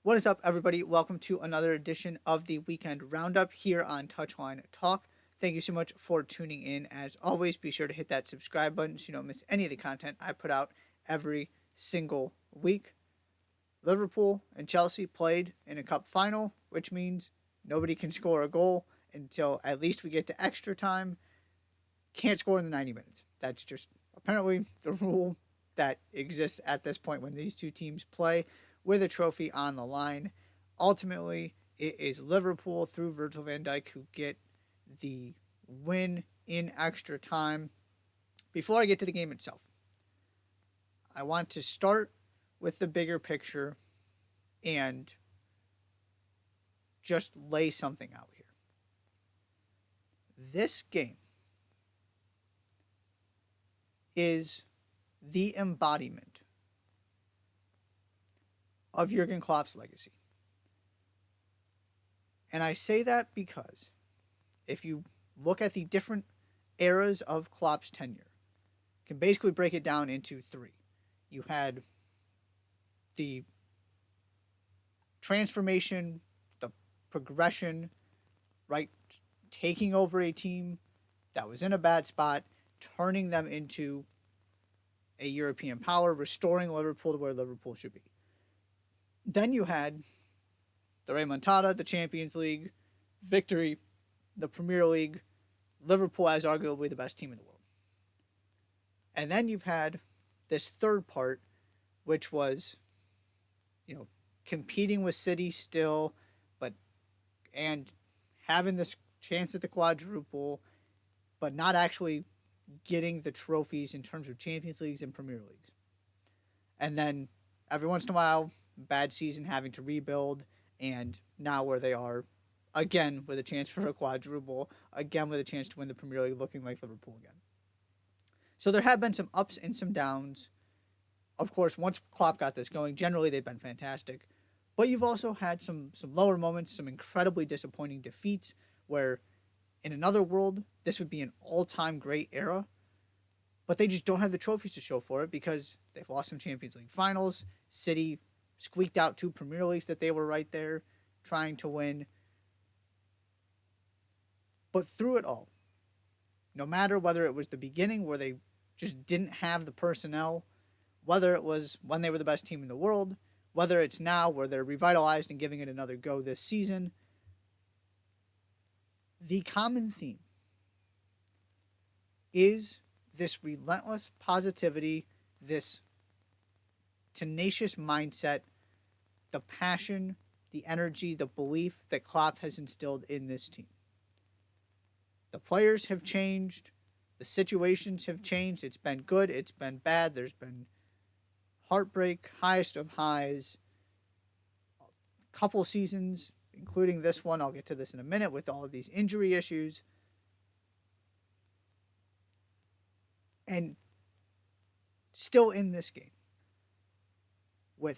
What is up, everybody? Welcome to another edition of the Weekend Roundup here on Touchline Talk. Thank you so much for tuning in. As always, be sure to hit that subscribe button so you don't miss any of the content I put out every single week. Liverpool and Chelsea played in a cup final, which means nobody can score a goal until at least we get to extra time. Can't score in the 90 minutes. That's just apparently the rule that exists at this point when these two teams play with a trophy on the line. Ultimately, it is Liverpool through Virgil van Dijk who get the win in extra time. Before I get to the game itself, I want to start with the bigger picture and just lay something out here. This game is the embodiment of Jurgen Klopp's legacy. And I say that because if you look at the different eras of Klopp's tenure, you can basically break it down into three. You had the transformation, the progression, right? Taking over a team that was in a bad spot, turning them into a European power, restoring Liverpool to where Liverpool should be. Then you had the remontada, the Champions League victory, the Premier League, Liverpool as arguably the best team in the world. And then you've had this third part, which was, competing with City still, and having this chance at the quadruple, but not actually getting the trophies in terms of Champions Leagues and Premier Leagues. And then every once in a while, bad season, having to rebuild, and now where they are, again with a chance for a quadruple, again with a chance to win the Premier League, looking like Liverpool again. So there have been some ups and some downs. Of course, once Klopp got this going, generally they've been fantastic. But you've also had some lower moments, some incredibly disappointing defeats where in another world, this would be an all-time great era. But they just don't have the trophies to show for it because they've lost some Champions League finals. City squeaked out two Premier Leagues that they were right there trying to win. But through it all, no matter whether it was the beginning where they just didn't have the personnel, whether it was when they were the best team in the world, whether it's now where they're revitalized and giving it another go this season, the common theme is this relentless positivity, this tenacious mindset, the passion, the energy, the belief that Klopp has instilled in this team. The players have changed. The situations have changed. It's been good. It's been bad. There's been heartbreak, highest of highs. A couple seasons, including this one. I'll get to this in a minute with all of these injury issues. And still in this game with,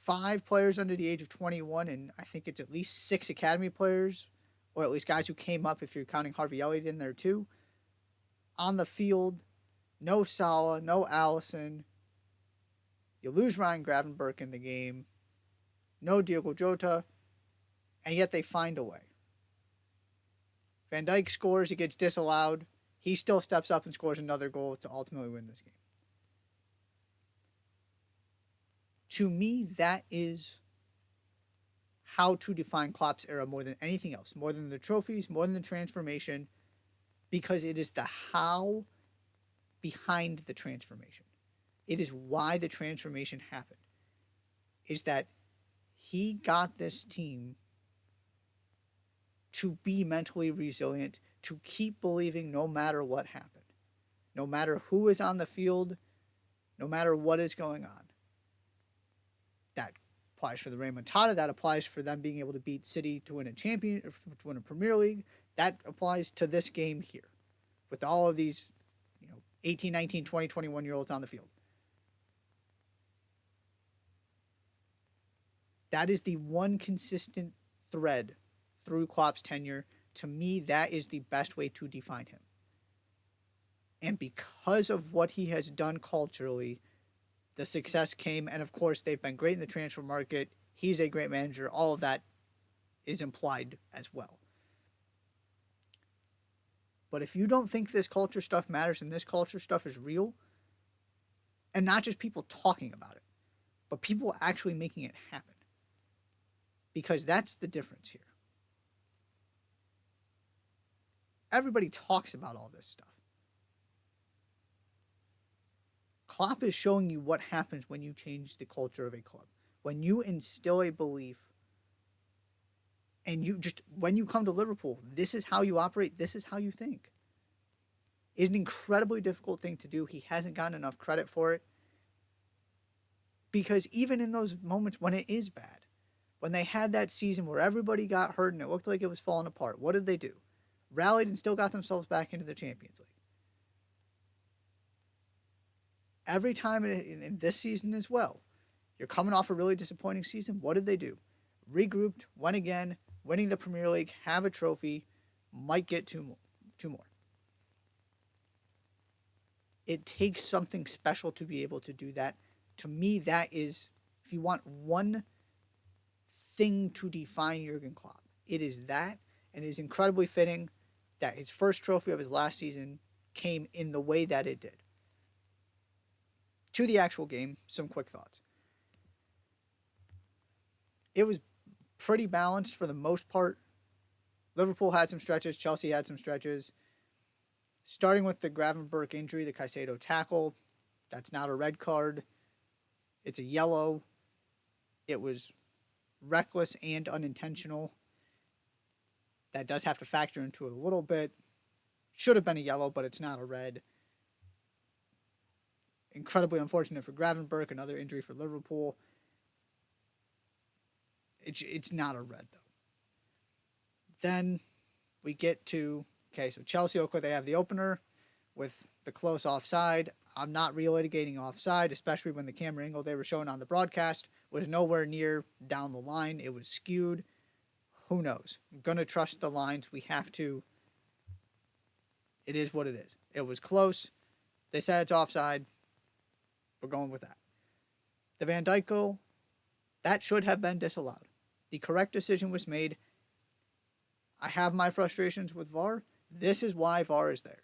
5 players under the age of 21, and I think it's at least 6 academy players, or at least guys who came up if you're counting Harvey Elliott in there too, on the field. No Salah, no Allison. You lose Ryan Gravenberch in the game. No Diogo Jota. And yet they find a way. Van Dijk scores, it gets disallowed. He still steps up and scores another goal to ultimately win this game. To me, that is how to define Klopp's era more than anything else, more than the trophies, more than the transformation, because it is the how behind the transformation. It is why the transformation happened. Is that he got this team to be mentally resilient, to keep believing no matter what happened, no matter who is on the field, no matter what is going on. That applies for the remontada. That applies for them being able to beat City to win a to win a Premier League. That applies to this game here, with all of these, 18, 19, 20, 21-year-olds on the field. That is the one consistent thread through Klopp's tenure. To me, that is the best way to define him. And because of what he has done culturally, the success came, and of course, they've been great in the transfer market. He's a great manager. All of that is implied as well. But if you don't think this culture stuff matters and this culture stuff is real, and not just people talking about it, but people actually making it happen, because that's the difference here. Everybody talks about all this stuff. Klopp is showing you what happens when you change the culture of a club. When you instill a belief, and when you come to Liverpool, this is how you operate, this is how you think. It's an incredibly difficult thing to do. He hasn't gotten enough credit for it. Because even in those moments when it is bad, when they had that season where everybody got hurt and it looked like it was falling apart, what did they do? Rallied and still got themselves back into the Champions League. Every time in this season as well, you're coming off a really disappointing season. What did they do? Regrouped, won again, winning the Premier League, have a trophy, might get two more. It takes something special to be able to do that. To me, that is, if you want one thing to define Jurgen Klopp, it is that, and it is incredibly fitting that his first trophy of his last season came in the way that it did. To the actual game, some quick thoughts. It was pretty balanced for the most part. Liverpool had some stretches. Chelsea had some stretches. Starting with the Gravenberch injury, the Caicedo tackle, that's not a red card. It's a yellow. It was reckless and unintentional. That does have to factor into it a little bit. Should have been a yellow, but it's not a red. Incredibly unfortunate for Gravenberch, another injury for Liverpool. It's not a red, though. Then we get to, so Chelsea, okay, they have the opener with the close offside. I'm not relitigating offside, especially when the camera angle they were showing on the broadcast was nowhere near down the line. It was skewed. Who knows? I'm going to trust the lines. We have to. It is what it is. It was close. They said it's offside. We're going with that. The Van Dijk goal, that should have been disallowed. The correct decision was made. I have my frustrations with VAR. This is why VAR is there.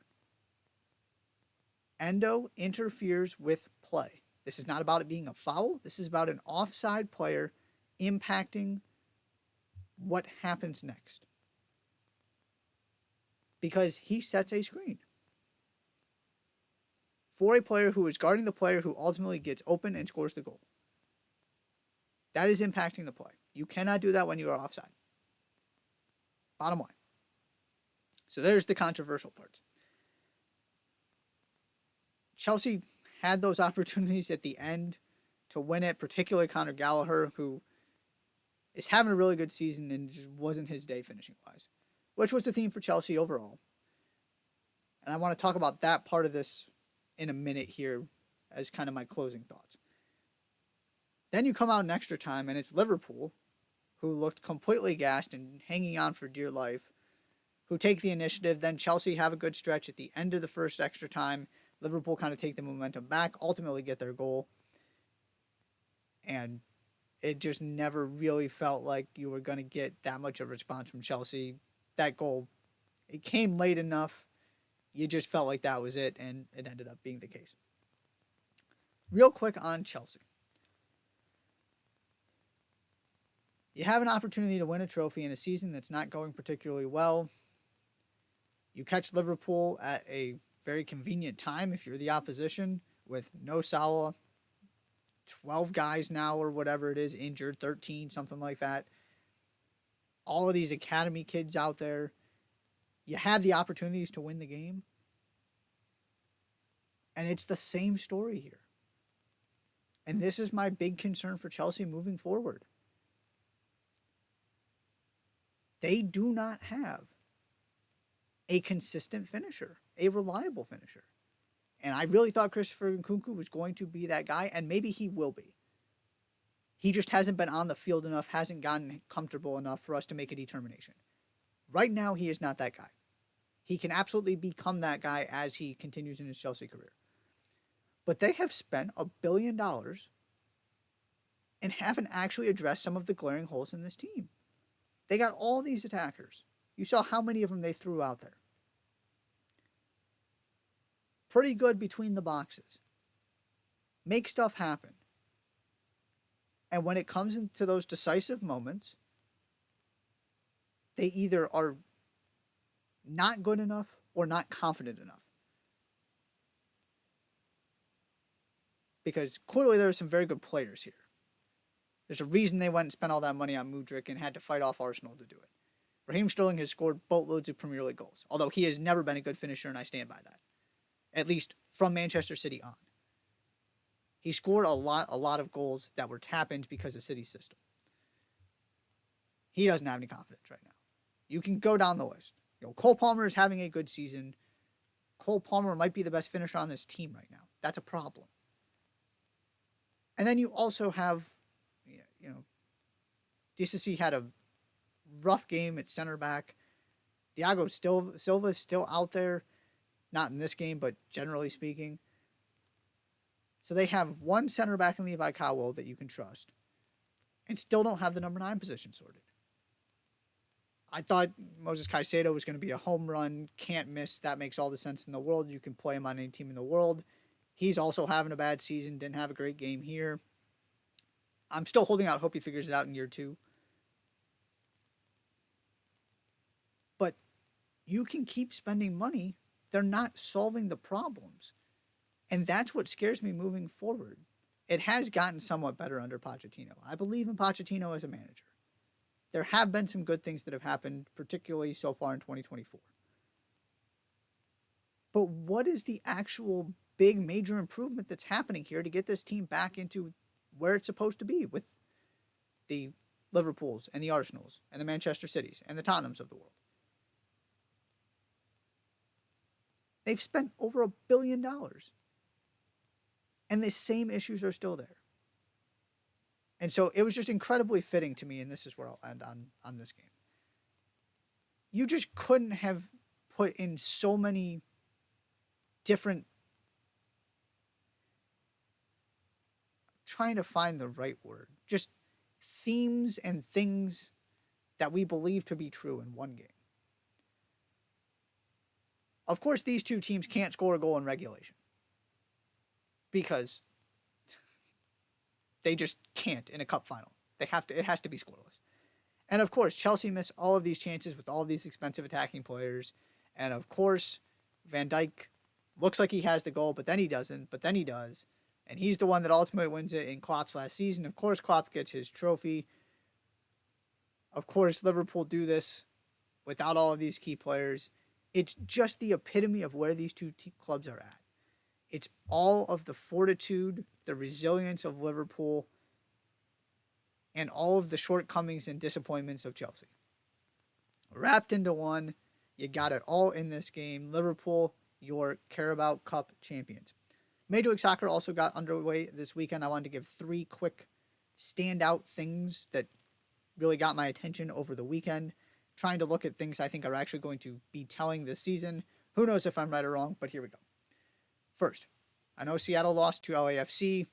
Endo interferes with play. This is not about it being a foul. This is about an offside player impacting what happens next. Because he sets a screen for a player who is guarding the player who ultimately gets open and scores the goal. That is impacting the play. You cannot do that when you are offside. Bottom line. So there's the controversial parts. Chelsea had those opportunities at the end to win it, particularly Conor Gallagher, who is having a really good season and just wasn't his day finishing wise, which was the theme for Chelsea overall. And I want to talk about that part of this in a minute here as kind of my closing thoughts. Then you come out in extra time and it's Liverpool, who looked completely gassed and hanging on for dear life, who take the initiative. Then Chelsea have a good stretch at the end of the first extra time. Liverpool kind of take the momentum back, ultimately get their goal. And it just never really felt like you were going to get that much of a response from Chelsea. That goal, it came late enough. You just felt like that was it, and it ended up being the case. Real quick on Chelsea. You have an opportunity to win a trophy in a season that's not going particularly well. You catch Liverpool at a very convenient time if you're the opposition, with no Salah, 12 guys now or whatever it is, injured, 13, something like that. All of these academy kids out there. You have the opportunities to win the game. And it's the same story here. And this is my big concern for Chelsea moving forward. They do not have a consistent finisher, a reliable finisher. And I really thought Christopher Nkunku was going to be that guy, and maybe he will be. He just hasn't been on the field enough, hasn't gotten comfortable enough for us to make a determination. Right now, he is not that guy. He can absolutely become that guy as he continues in his Chelsea career. But they have spent $1 billion and haven't actually addressed some of the glaring holes in this team. They got all these attackers. You saw how many of them they threw out there. Pretty good between the boxes. Make stuff happen. And when it comes into those decisive moments, they either are not good enough or not confident enough. Because clearly there are some very good players here. There's a reason they went and spent all that money on Mudryk and had to fight off Arsenal to do it. Raheem Sterling has scored boatloads of Premier League goals, although he has never been a good finisher, and I stand by that. At least from Manchester City on. He scored a lot of goals that were tap-ins because of City's system. He doesn't have any confidence right now. You can go down the list. Cole Palmer is having a good season. Cole Palmer might be the best finisher on this team right now. That's a problem. And then you also have, DCC had a rough game at center back. Thiago Silva is still out there. Not in this game, but generally speaking. So they have one center back in Levi Cowell that you can trust. And still don't have the number 9 position sorted. I thought Moses Caicedo was going to be a home run, can't miss. That makes all the sense in the world. You can play him on any team in the world. He's also having a bad season, didn't have a great game here. I'm still holding out hope he figures it out in year 2. But you can keep spending money. They're not solving the problems. And that's what scares me moving forward. It has gotten somewhat better under Pochettino. I believe in Pochettino as a manager. There have been some good things that have happened, particularly so far in 2024. But what is the actual big major improvement that's happening here to get this team back into where it's supposed to be with the Liverpools and the Arsenals and the Manchester Cities and the Tottenhams of the world? They've spent over $1 billion. And the same issues are still there. And so it was just incredibly fitting to me, and this is where I'll end on this game. You just couldn't have put in so many different... trying to find the right word. Just themes and things that we believe to be true in one game. Of course, these two teams can't score a goal in regulation. Because they just can't in a cup final. It has to be scoreless. And of course, Chelsea missed all of these chances with all of these expensive attacking players. And of course, Van Dijk looks like he has the goal, but then he doesn't, but then he does. And he's the one that ultimately wins it in Klopp's last season. Of course, Klopp gets his trophy. Of course, Liverpool do this without all of these key players. It's just the epitome of where these two clubs are at. It's all of the fortitude, the resilience of Liverpool, and all of the shortcomings and disappointments of Chelsea. Wrapped into one, you got it all in this game. Liverpool, your Carabao Cup champions. Major League Soccer also got underway this weekend. I wanted to give 3 quick standout things that really got my attention over the weekend. Trying to look at things I think are actually going to be telling this season. Who knows if I'm right or wrong, but here we go. First, I know Seattle lost to LAFC.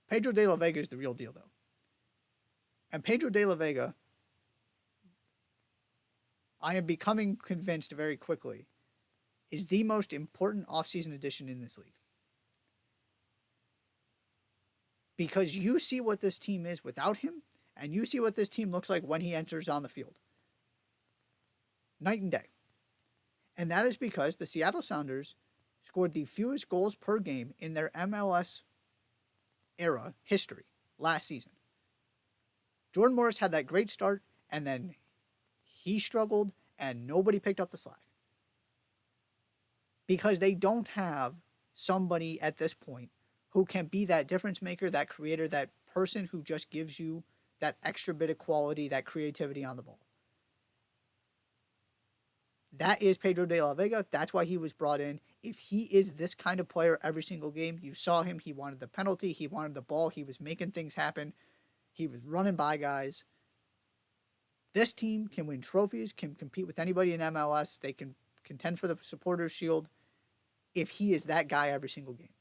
Pedro de la Vega is the real deal, though. And Pedro de la Vega, I am becoming convinced very quickly, is the most important offseason addition in this league. Because you see what this team is without him, and you see what this team looks like when he enters on the field. Night and day. And that is because the Seattle Sounders scored the fewest goals per game in their MLS era history last season. Jordan Morris had that great start, and then he struggled, and nobody picked up the slack. Because they don't have somebody at this point who can be that difference maker, that creator, that person who just gives you that extra bit of quality, that creativity on the ball. That is Pedro de la Vega. That's why he was brought in. If he is this kind of player every single game, you saw him. He wanted the penalty. He wanted the ball. He was making things happen. He was running by guys. This team can win trophies, can compete with anybody in MLS. They can contend for the Supporters' Shield. if he is that guy every single game.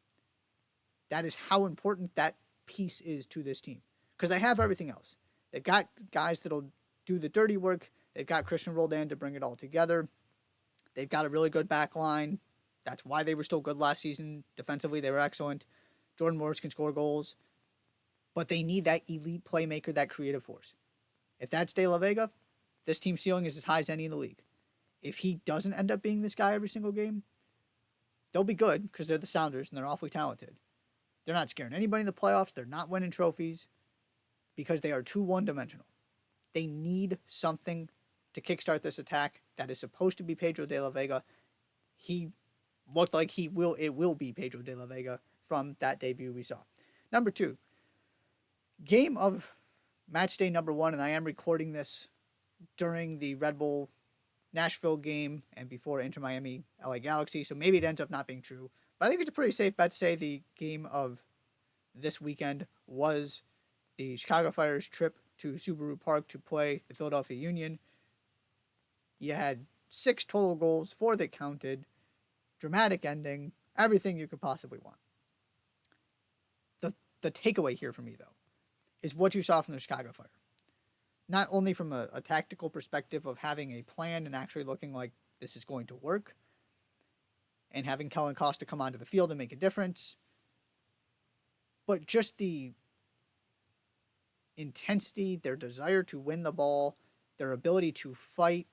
That is how important that piece is to this team. Because they have everything else. They've got guys that'll do the dirty work. They've got Christian Roldan to bring it all together. They've got a really good back line. That's why they were still good last season. Defensively, they were excellent. Jordan Morris can score goals. But they need that elite playmaker, that creative force. If that's De La Vega, this team's ceiling is as high as any in the league. If he doesn't end up being this guy every single game, they'll be good because they're the Sounders and they're awfully talented. They're not scaring anybody in the playoffs. They're not winning trophies because they are too one-dimensional. They need something to kickstart this attack that is supposed to be Pedro de la Vega. He looked like it will be Pedro de la Vega from that debut we saw. Number 2, game of match day number 1, and I am recording this during the Red Bull Nashville game and before Inter Miami LA Galaxy, so maybe it ends up not being true. But I think it's a pretty safe bet to say the game of this weekend was the Chicago Fire's trip to Subaru Park to play the Philadelphia Union. You had 6 total goals, 4 that counted, dramatic ending, everything you could possibly want. The takeaway here for me, though, is what you saw from the Chicago Fire. Not only from a tactical perspective of having a plan and actually looking like this is going to work, and having Kellen Costa come onto the field and make a difference, but just the intensity, their desire to win the ball, their ability to fight.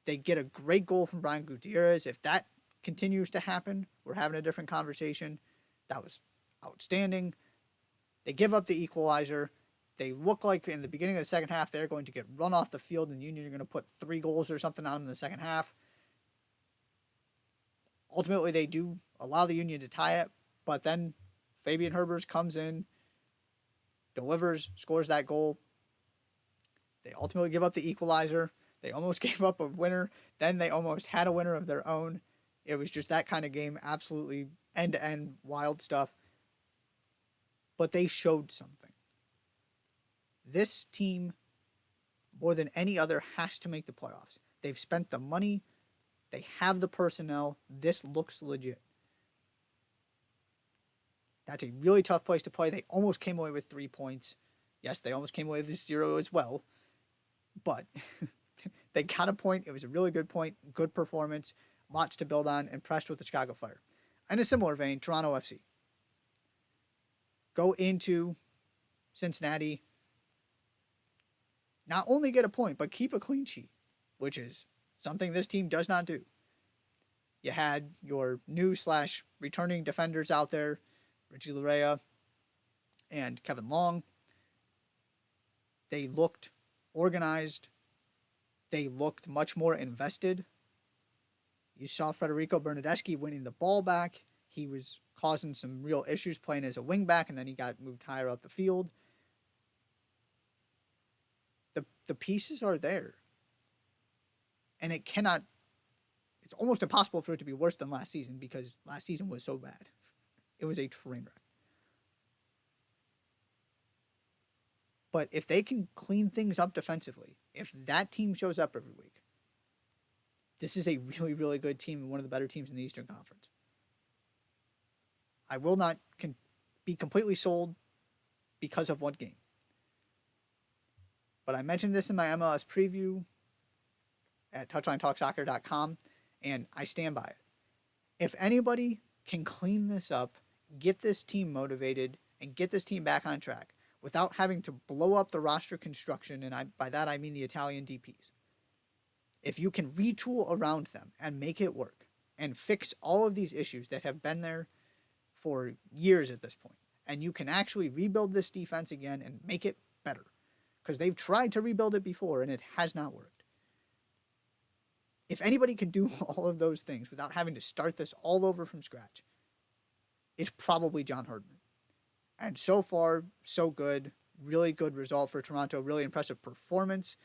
They get a great goal from Brian Gutierrez. If that continues to happen, we're having a different conversation. That was outstanding. They give up the equalizer. They look like in the beginning of the second half, they're going to get run off the field and Union are going to put 3 goals or something on them in the second half. Ultimately, they do allow the Union to tie it, but then Fabian Herbers comes in, delivers, scores that goal. They ultimately give up the equalizer. They almost gave up a winner. Then they almost had a winner of their own. It was just that kind of game, absolutely end-to-end wild stuff. But they showed something. This team, more than any other, has to make the playoffs. They've spent the money. They have the personnel. This looks legit. That's a really tough place to play. They almost came away with 3 points. Yes, they almost came away with 0 as well. But they got a point. It was a really good point. Good performance. Lots to build on. Impressed with the Chicago Fire. In a similar vein, Toronto FC. Go into Cincinnati. Not only get a point, but keep a clean sheet, which is something this team does not do. You had your new/returning defenders out there, Richie Larea and Kevin Long. They looked organized. They looked much more invested. You saw Federico Bernardeschi winning the ball back. He was causing some real issues playing as a wingback, and then he got moved higher up the field. The pieces are there. And it's almost impossible for it to be worse than last season because last season was so bad. It was a train wreck. But if they can clean things up defensively, if that team shows up every week, this is a really, really good team and one of the better teams in the Eastern Conference. I will not be completely sold because of one game. But I mentioned this in my MLS preview at touchlinetalksoccer.com, and I stand by it. If anybody can clean this up, get this team motivated, and get this team back on track without having to blow up the roster construction, and by that I mean the Italian DPs. If you can retool around them and make it work and fix all of these issues that have been there for years at this point, and you can actually rebuild this defense again and make it better, because they've tried to rebuild it before and it has not worked. If anybody can do all of those things without having to start this all over from scratch, it's probably John Herdman. And so far, so good. Really good result for Toronto. Really impressive performance.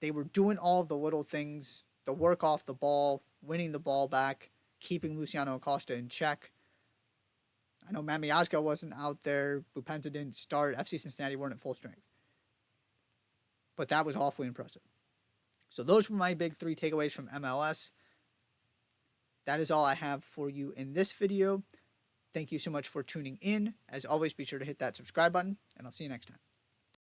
They were doing all of the little things, the work off the ball, winning the ball back, keeping Luciano Acosta in check. I know Matt Miazga wasn't out there. Bupenza didn't start. FC Cincinnati weren't at full strength. But that was awfully impressive. So those were my big 3 takeaways from MLS. that is all I have for you in this video. Thank you so much for tuning in. As always, be sure to hit that subscribe button, and I'll see you next time.